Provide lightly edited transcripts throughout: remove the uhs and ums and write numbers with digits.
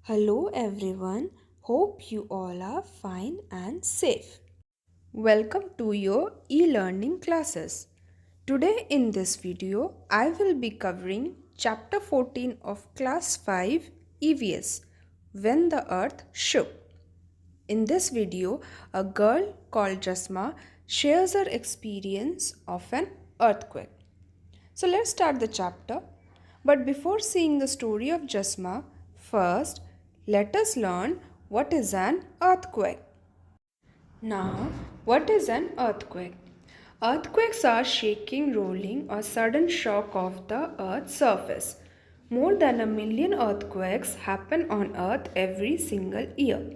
Hello everyone, hope you all are fine and safe. Welcome to your e-learning classes. Today in this video, I will be covering chapter 14 of class 5 EVS, When the Earth Shook. In this video, a girl called Jasma shares her experience of an earthquake. So let's start the chapter. But before seeing the story of Jasma, first let us learn what is an earthquake. Now, what is an earthquake? Earthquakes are shaking, rolling, or sudden shock of the earth's surface. More than 1 million earthquakes happen on earth every single year.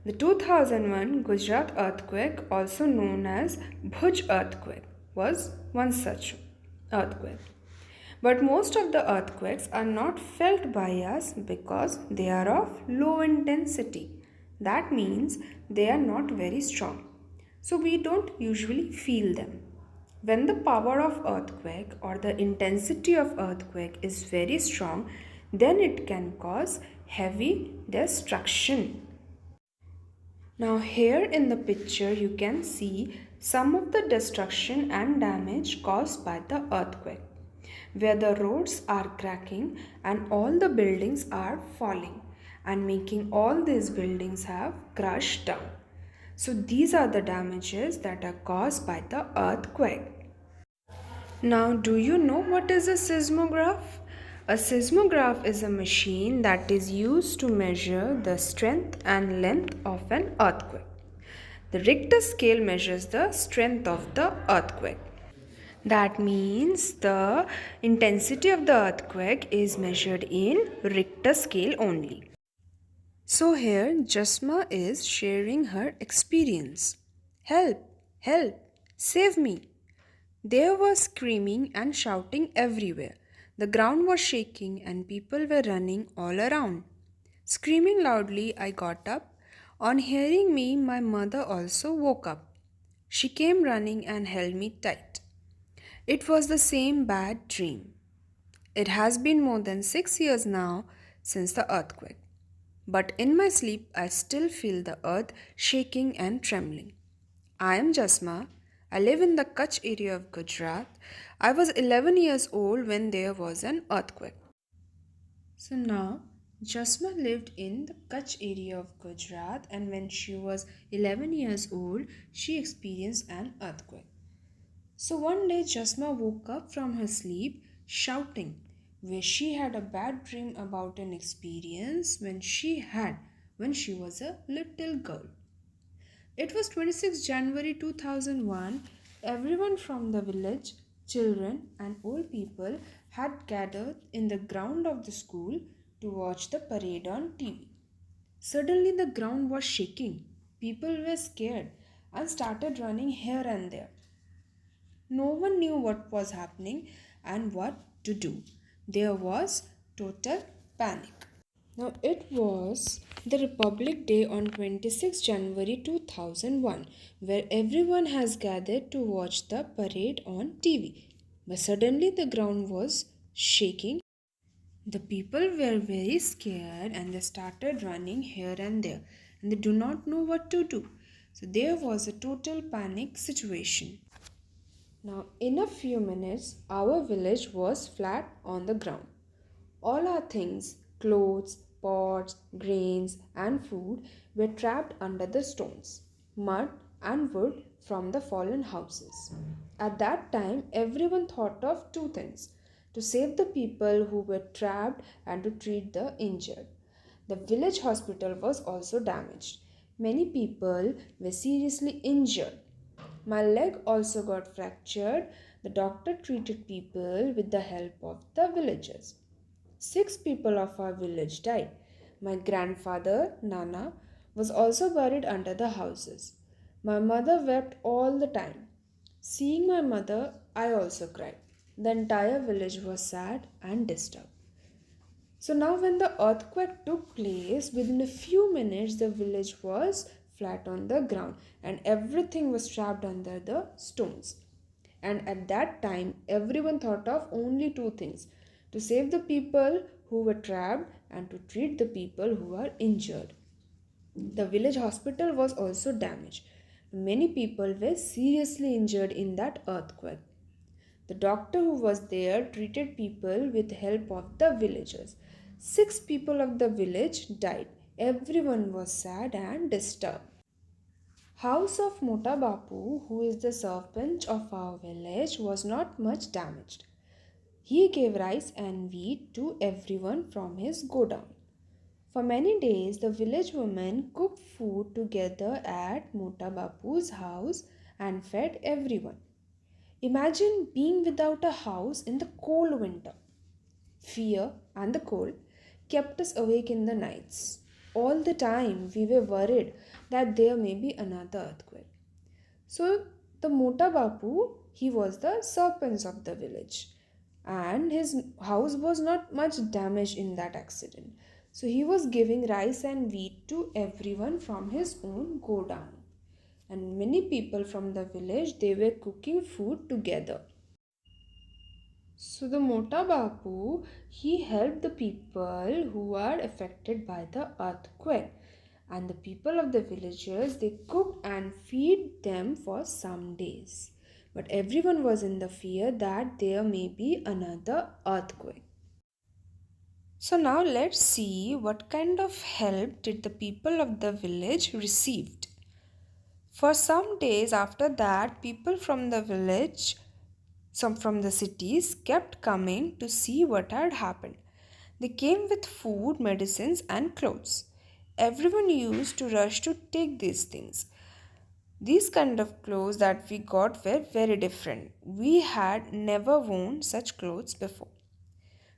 The 2001 Gujarat earthquake, also known as Bhuj earthquake, was one such earthquake. But most of the earthquakes are not felt by us because they are of low intensity. That means they are not very strong. So we don't usually feel them. When the power of earthquake or the intensity of earthquake is very strong, then it can cause heavy destruction. Now here in the picture you can see some of the destruction and damage caused by the earthquake, where the roads are cracking and all the buildings are falling and making all these buildings have crushed down. So these are the damages that are caused by the earthquake. Now, do you know what is a seismograph? A seismograph is a machine that is used to measure the strength and length of an earthquake. The Richter scale measures the strength of the earthquake. That means the intensity of the earthquake is measured in Richter scale only. So here Jasma is sharing her experience. Help! Help! Save me! There was screaming and shouting everywhere. The ground was shaking and people were running all around. Screaming loudly, I got up. On hearing me, my mother also woke up. She came running and held me tight. It was the same bad dream. It has been more than 6 years now since the earthquake. But in my sleep, I still feel the earth shaking and trembling. I am Jasma. I live in the Kutch area of Gujarat. I was 11 years old when there was an earthquake. So now, Jasma lived in the Kutch area of Gujarat, and when she was 11 years old, she experienced an earthquake. So one day, Jasma woke up from her sleep shouting, where she had a bad dream about an experience when she was a little girl. It was 26 January 2001. Everyone from the village, children and old people, had gathered in the ground of the school to watch the parade on TV. Suddenly, the ground was shaking. People were scared and started running here and there. No one knew what was happening and what to do. There was total panic. Now it was the Republic Day on 26 January 2001, where everyone has gathered to watch the parade on TV. But suddenly the ground was shaking. The people were very scared and they started running here and there, and they do not know what to do. So there was a total panic situation. Now, in a few minutes, our village was flat on the ground. All our things, clothes, pots, grains, and food, were trapped under the stones, mud, and wood from the fallen houses. At that time, everyone thought of two things: to save the people who were trapped and to treat the injured. The village hospital was also damaged. Many people were seriously injured. My leg also got fractured. The doctor treated people with the help of the villagers. 6 people of our village died. My grandfather, Nana, was also buried under the houses. My mother wept all the time. Seeing my mother, I also cried. The entire village was sad and disturbed. So now when the earthquake took place, within a few minutes the village was flat on the ground and everything was trapped under the stones. And at that time everyone thought of only two things: to save the people who were trapped and to treat the people who are injured. The village hospital was also damaged. Many people were seriously injured in that earthquake. The doctor who was there treated people with help of the villagers. 6 people of the village died. Everyone was sad and disturbed. House of Mota Bapu, who is the serpent of our village, was not much damaged. He gave rice and wheat to everyone from his godown. For many days, the village women cooked food together at Mota Bapu's house and fed everyone. Imagine being without a house in the cold winter. Fear and the cold kept us awake in the nights. All the time, we were worried that there may be another earthquake. So, the Mota Bapu, he was the serpent of the village, and his house was not much damaged in that accident. So, he was giving rice and wheat to everyone from his own godown. And many people from the village, they were cooking food together. So the Mota Bapu, he helped the people who were affected by the earthquake. And the people of the villages, they cooked and feed them for some days. But everyone was in the fear that there may be another earthquake. So now let's see what kind of help did the people of the village received. For some days after that, people from the village, some from the cities, kept coming to see what had happened. They came with food, medicines, and clothes. Everyone used to rush to take these things. These kind of clothes that we got were very different. We had never worn such clothes before.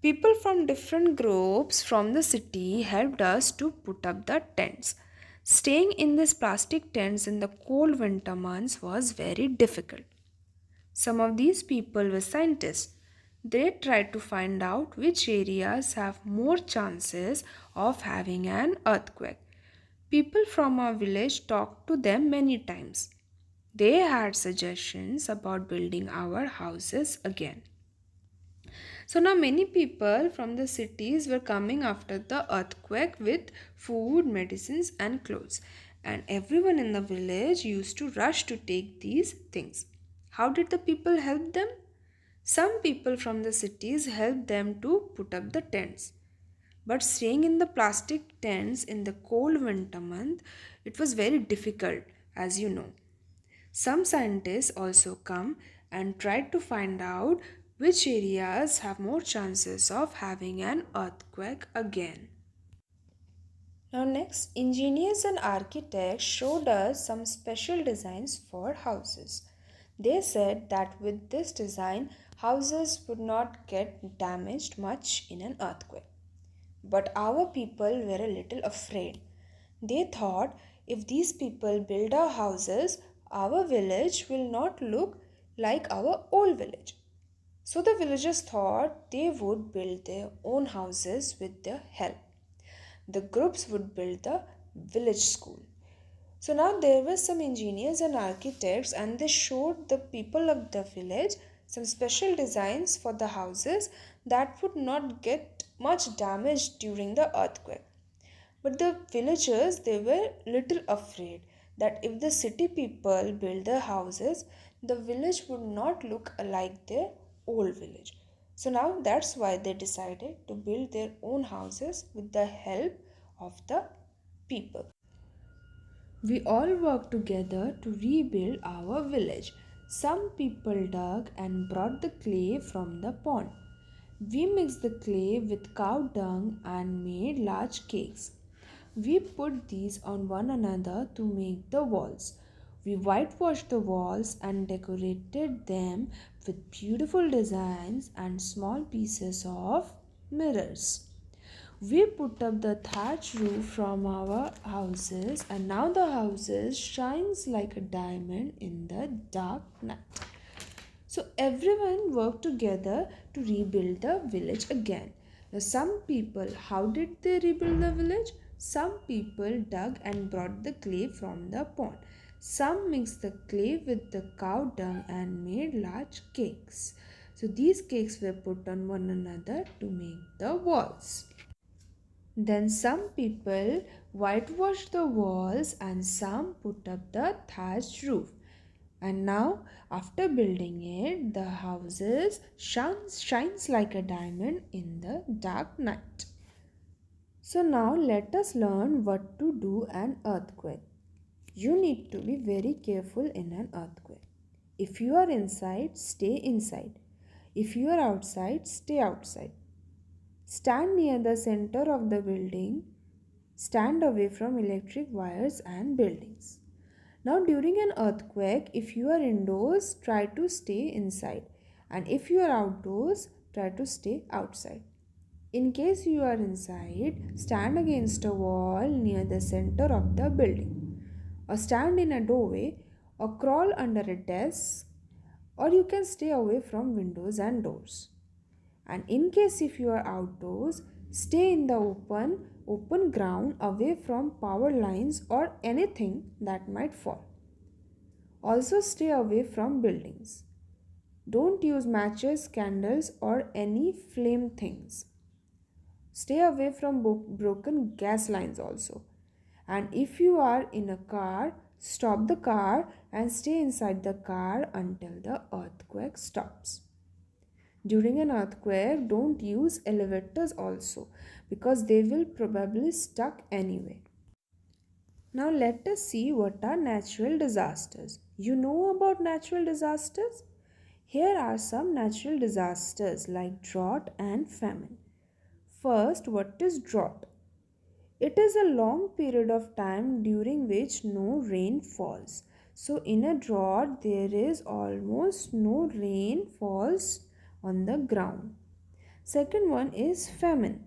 People from different groups from the city helped us to put up the tents. Staying in these plastic tents in the cold winter months was very difficult. Some of these people were scientists. They tried to find out which areas have more chances of having an earthquake. People from our village talked to them many times. They had suggestions about building our houses again. So now many people from the cities were coming after the earthquake with food, medicines, and clothes. And everyone in the village used to rush to take these things. How did the people help them? Some people from the cities helped them to put up the tents. But staying in the plastic tents in the cold winter month, it was very difficult, as you know. Some scientists also come and try to find out which areas have more chances of having an earthquake again. Now next, engineers and architects showed us some special designs for houses. They said that with this design, houses would not get damaged much in an earthquake. But our people were a little afraid. They thought if these people build our houses, our village will not look like our old village. So the villagers thought they would build their own houses with their help. The groups would build the village school. So now there were some engineers and architects, and they showed the people of the village some special designs for the houses that would not get much damage during the earthquake. But the villagers, they were little afraid that if the city people build their houses, the village would not look like their old village. So now that's why they decided to build their own houses with the help of the people. We all worked together to rebuild our village. Some people dug and brought the clay from the pond. We mixed the clay with cow dung and made large cakes. We put these on one another to make the walls. We whitewashed the walls and decorated them with beautiful designs and small pieces of mirrors. We put up the thatch roof from our houses, and now the houses shines like a diamond in the dark night. So everyone worked together to rebuild the village again. Now some people, how did they rebuild the village? Some people dug and brought the clay from the pond. Some mixed the clay with the cow dung and made large cakes. So these cakes were put on one another to make the walls. Then some people whitewashed the walls and some put up the thatched roof. And now, after building it, the houses shines like a diamond in the dark night. So now let us learn what to do an earthquake. You need to be very careful in an earthquake. If you are inside, stay inside. If you are outside, stay outside. Stand near the center of the building. Stand away from electric wires and buildings. Now, during an earthquake, if you are indoors, try to stay inside. And if you are outdoors, try to stay outside. In case you are inside, stand against a wall near the center of the building, or stand in a doorway, or crawl under a desk, or you can stay away from windows and doors. And in case if you are outdoors, stay in the open ground away from power lines or anything that might fall. Also stay away from buildings. Don't use matches, candles or any flame things. Stay away from broken gas lines also. And if you are in a car, stop the car and stay inside the car until the earthquake stops. During an earthquake, don't use elevators also because they will probably stuck anyway. Now let us see what are natural disasters. You know about natural disasters? Here are some natural disasters like drought and famine. First, what is drought? It is a long period of time during which no rain falls. So in a drought, there is almost no rain falls on the ground. Second one is famine.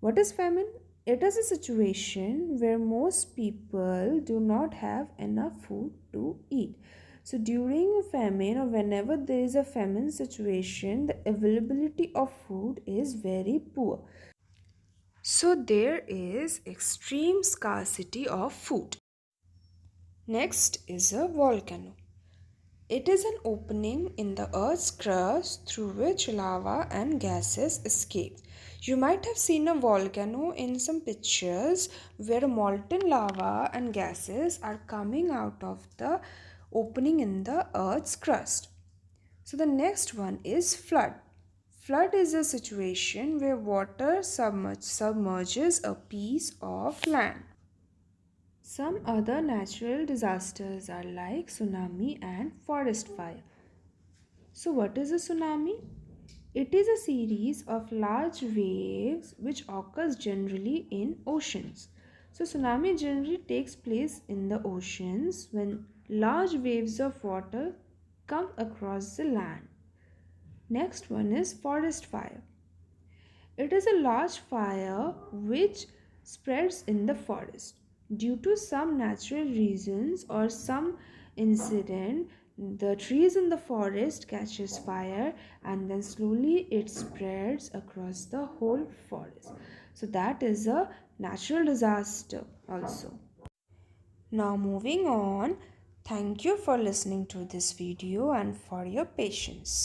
What is famine? It is a situation where most people do not have enough food to eat. So during a famine or whenever there is a famine situation, the availability of food is very poor. So there is extreme scarcity of food. Next is a volcano. It is an opening in the earth's crust through which lava and gases escape. You might have seen a volcano in some pictures where molten lava and gases are coming out of the opening in the earth's crust. So the next one is flood. Flood is a situation where water submerges a piece of land. Some other natural disasters are like tsunami and forest fire. So, what is a tsunami? It is a series of large waves which occurs generally in oceans. So, tsunami generally takes place in the oceans when large waves of water come across the land. Next one is forest fire. It is a large fire which spreads in the forest. Due to some natural reasons or some incident, the trees in the forest catches fire and then slowly it spreads across the whole forest. So that is a natural disaster also. Now moving on, thank you for listening to this video and for your patience.